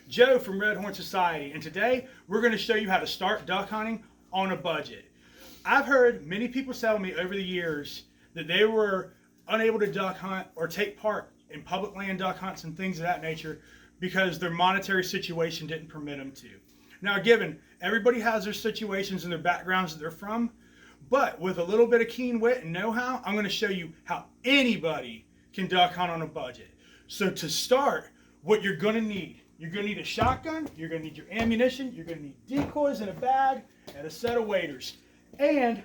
Joe from Red Horn Society, and today we're going to show you how to start duck hunting on a budget. I've heard many people tell me over the years that they were unable to duck hunt or take part in public land duck hunts and things of that nature because their monetary situation didn't permit them to. Now, given everybody has their situations and their backgrounds that they're from, but with a little bit of keen wit and know-how, I'm going to show you how anybody can duck hunt on a budget. So to start, what you're going to need a shotgun, you're going to need your ammunition, you're going to need decoys in a bag, and a set of waders, and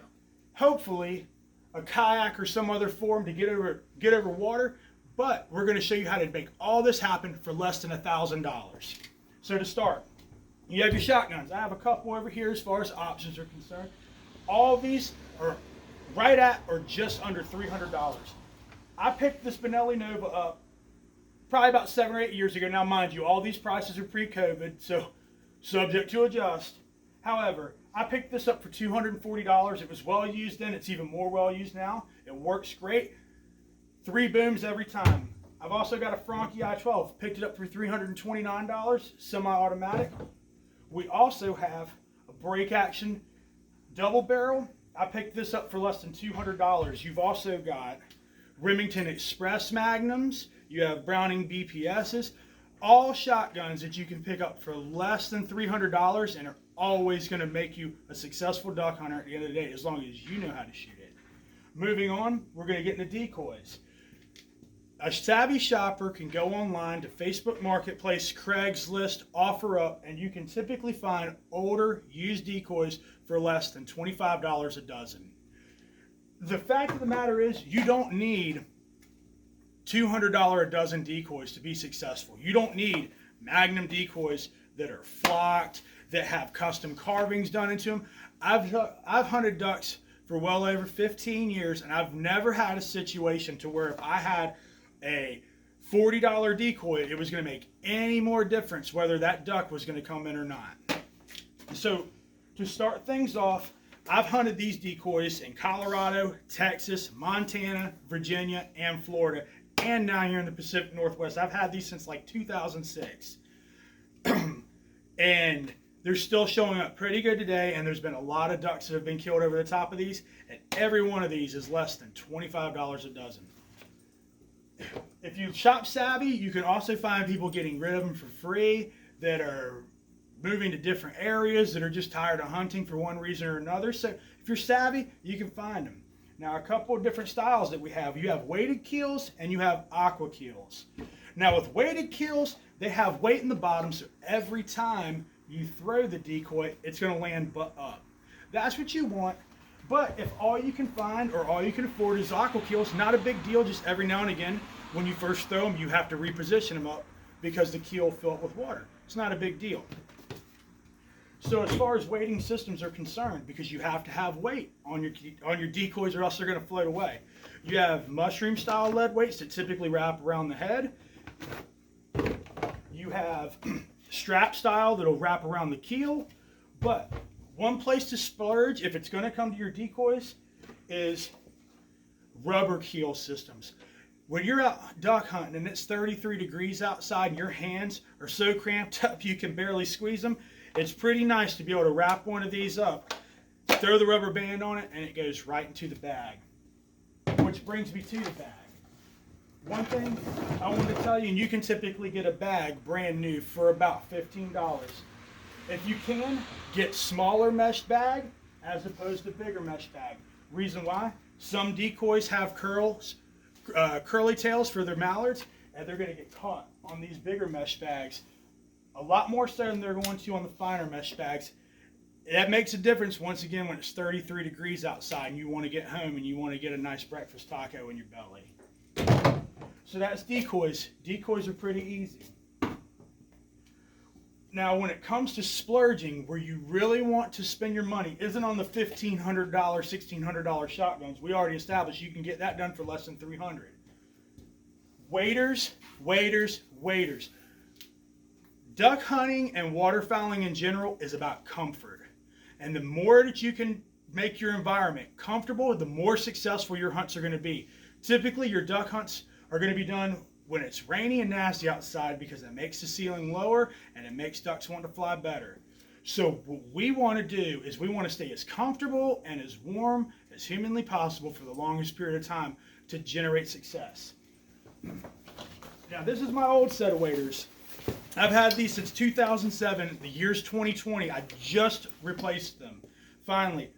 hopefully a kayak or some other form to get over water. But we're going to show you how to make all this happen for less than $1,000. So to start, you have your shotguns. I have a couple over here as far as options are concerned. All of these are right at or just under $300. I picked this Benelli Nova up probably about 7 or 8 years ago. Now, mind you, all these prices are pre-COVID, so subject to adjust. However, I picked this up for $240. It was well used then. It's even more well used now. It works great. 3 booms every time. I've also got a Franke I-12. Picked it up for $329, semi-automatic. We also have a break action double barrel. I picked this up for less than $200. You've also got Remington Express Magnums. You have Browning BPSs. All shotguns that you can pick up for less than $300 and are always going to make you a successful duck hunter at the end of the day, as long as you know how to shoot it. Moving on, we're going to get into decoys. A savvy shopper can go online to Facebook Marketplace, Craigslist, OfferUp, and you can typically find older used decoys for less than $25 a dozen. The fact of the matter is, you don't need $200 a dozen decoys to be successful. You don't need Magnum decoys that are flocked, that have custom carvings done into them. I've hunted ducks for well over 15 years, and I've never had a situation to where if I had a $40 decoy, it was going to make any more difference whether that duck was going to come in or not. So to start things off, I've hunted these decoys in Colorado, Texas, Montana, Virginia, and Florida, and now here in the Pacific Northwest. I've had these since like 2006. And they're still showing up pretty good today, and there's been a lot of ducks that have been killed over the top of these, and every one of these is less than $25 a dozen. If you shop savvy, you can also find people getting rid of them for free that are moving to different areas, that are just tired of hunting for one reason or another. So if you're savvy, you can find them. Now, a couple of different styles that we have. You have weighted keels and you have aqua keels. Now, with weighted keels, they have weight in the bottom, so every time you throw the decoy, it's going to land butt up. That's what you want. But if all you can find or all you can afford is aqua keels, not a big deal. Just every now and again, when you first throw them, you have to reposition them up because the keel will fill up with water. It's not a big deal. So as far as weighting systems are concerned, because you have to have weight on your decoys or else they're going to float away. You have mushroom style lead weights that typically wrap around the head. You have strap style that'll wrap around the keel. But one place to splurge if it's going to come to your decoys is rubber keel systems. When you're out duck hunting and it's 33 degrees outside and your hands are so cramped up you can barely squeeze them, it's pretty nice to be able to wrap one of these up, throw the rubber band on it, and it goes right into the bag. Which brings me to the bag. One thing I want to tell you, and you can typically get a bag brand new for about $15. If you can, get smaller mesh bag as opposed to bigger mesh bag. Reason why? Some decoys have curly tails for their mallards, and they're going to get caught on these bigger mesh bags a lot more so than they're going to on the finer mesh bags. That makes a difference once again when it's 33 degrees outside and you want to get home and you want to get a nice breakfast taco in your belly. So that's decoys. Decoys are pretty easy. Now, when it comes to splurging, where you really want to spend your money isn't on the $1,500, $1,600 shotguns. We already established you can get that done for less than $300. Waders, waders, waders. Duck hunting and waterfowling in general is about comfort. And the more that you can make your environment comfortable, the more successful your hunts are going to be. Typically, your duck hunts are going to be done when it's rainy and nasty outside because it makes the ceiling lower and it makes ducks want to fly better. So what we want to do is we want to stay as comfortable and as warm as humanly possible for the longest period of time to generate success. Now this is my old set of waders. I've had these since 2007. The year's 2020. I just replaced them, finally.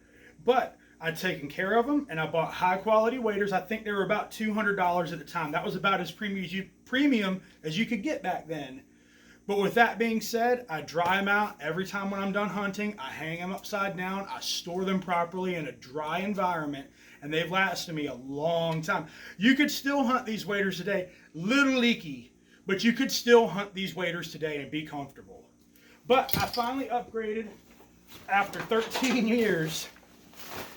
But I'd taken care of them, and I bought high quality waders. I think they were about $200 at the time. That was about as premium as you could get back then. But with that being said, I dry them out every time when I'm done hunting. I hang them upside down. I store them properly in a dry environment, and they've lasted me a long time. You could still hunt these waders today, little leaky, but you could still hunt these waders today and be comfortable. But I finally upgraded after 13 years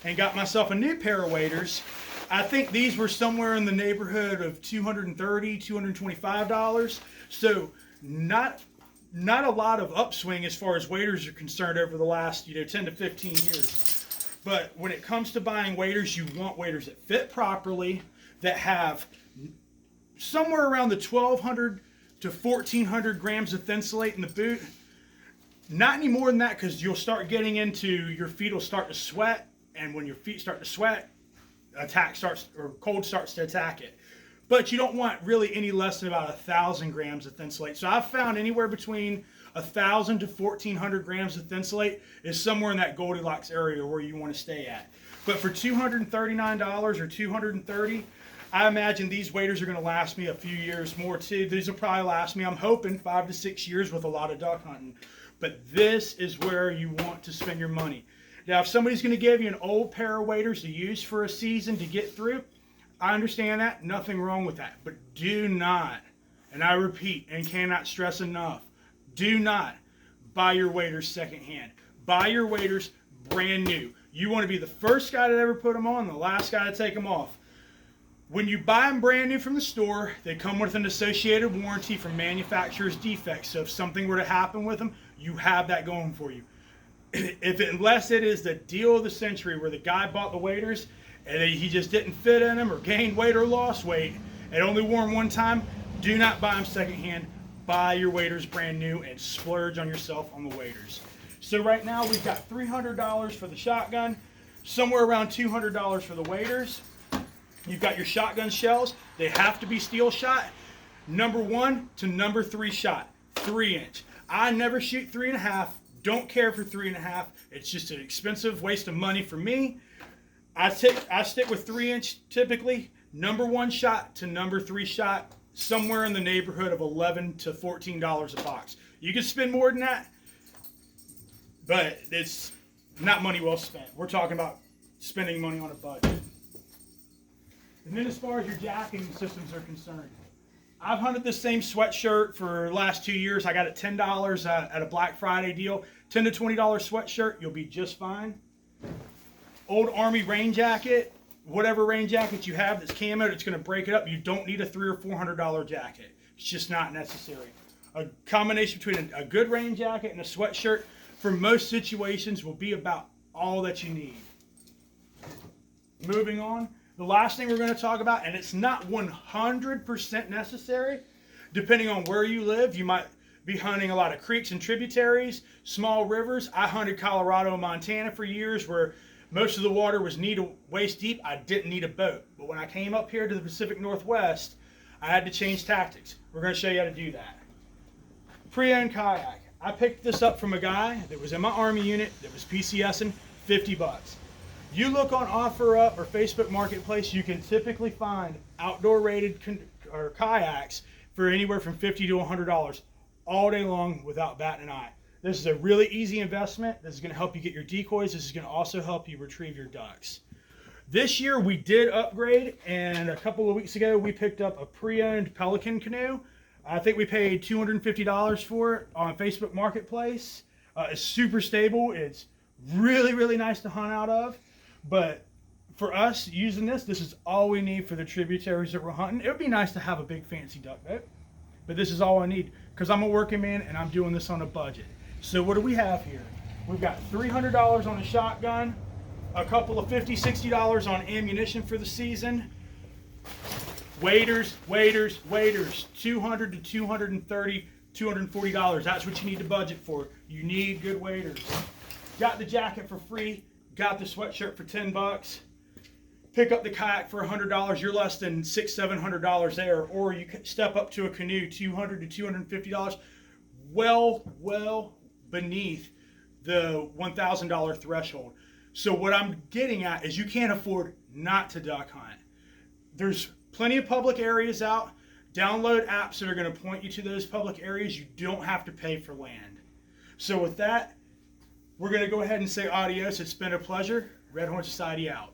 and got myself a new pair of waders. I think these were somewhere in the neighborhood of $230, $225. So not a lot of upswing as far as waders are concerned over the last 10 to 15 years. But when it comes to buying waders, you want waders that fit properly, that have somewhere around the 1,200 to 1,400 grams of thinsulate in the boot. Not any more than that, because you'll start getting into, your feet will start to sweat, and when your feet start to sweat, cold starts to attack it. But you don't want really any less than about 1,000 grams of thinsulate. So I've found anywhere between 1,000 to 1,400 grams of thinsulate is somewhere in that Goldilocks area where you want to stay at. But for $239 or $230, I imagine these waders are going to last me a few years more too. These will probably last me, I'm hoping, 5 to 6 years with a lot of duck hunting. But this is where you want to spend your money. Now, if somebody's going to give you an old pair of waders to use for a season to get through, I understand that. Nothing wrong with that. But do not, and I repeat and cannot stress enough, do not buy your waders secondhand. Buy your waders brand new. You want to be the first guy to ever put them on, the last guy to take them off. When you buy them brand new from the store, they come with an associated warranty from manufacturer's defects. So if something were to happen with them, you have that going for you. Unless it is the deal of the century where the guy bought the waders and he just didn't fit in them or gained weight or lost weight and only wore them one time, do not buy them secondhand. Buy your waders brand new and splurge on yourself on the waders. So right now we've got $300 for the shotgun, somewhere around $200 for the waders. You've got your shotgun shells. They have to be steel shot. Number 1 to number 3 shot, 3-inch. I never shoot 3.5. Don't care for 3.5. It's just an expensive waste of money for me. I stick with 3-inch typically. Number 1 shot to number 3 shot, somewhere in the neighborhood of $11 to $14 a box. You can spend more than that, but it's not money well spent. We're talking about spending money on a budget. And then as far as your jacketing systems are concerned, I've hunted this same sweatshirt for the last 2 years. I got it $10 at a Black Friday deal. $10 to $20 sweatshirt, you'll be just fine. Old Army rain jacket, whatever rain jacket you have that's camo, that's going to break it up. You don't need a $300 or $400 jacket. It's just not necessary. A combination between a good rain jacket and a sweatshirt for most situations will be about all that you need. Moving on. The last thing we're going to talk about, and it's not 100% necessary, depending on where you live. You might be hunting a lot of creeks and tributaries, small rivers. I hunted Colorado and Montana for years where most of the water was knee to waist deep. I didn't need a boat. But when I came up here to the Pacific Northwest, I had to change tactics. We're going to show you how to do that. Pre-owned kayak. I picked this up from a guy that was in my Army unit that was PCSing, 50 bucks. You look on OfferUp or Facebook Marketplace, you can typically find outdoor rated kayaks for anywhere from $50 to $100 all day long without batting an eye. This is a really easy investment. This is going to help you get your decoys. This is going to also help you retrieve your ducks. This year we did upgrade, and a couple of weeks ago we picked up a pre-owned Pelican canoe. I think we paid $250 for it on Facebook Marketplace. It's super stable. It's really, really nice to hunt out of. But for us using this is all we need for the tributaries that we're hunting. It would be nice to have a big fancy duck boat, but this is all I need because I'm a working man and I'm doing this on a budget. So what do we have here? We've got $300 on a shotgun, a couple of $50, $60 on ammunition for the season. Waders, $200 to $230, $240. That's what you need to budget for. You need good waders. Got the jacket for free. Got the sweatshirt for $10. Pick up the kayak for $100. You're less than $600-700 there. Or you can step up to a canoe, $200 to $250. Well beneath the $1,000 threshold. So what I'm getting at is you can't afford not to duck hunt. There's plenty of public areas out. Download apps that are going to point you to those public areas. You don't have to pay for land. So with that, we're going to go ahead and say adios. It's been a pleasure. Red Horn Society out.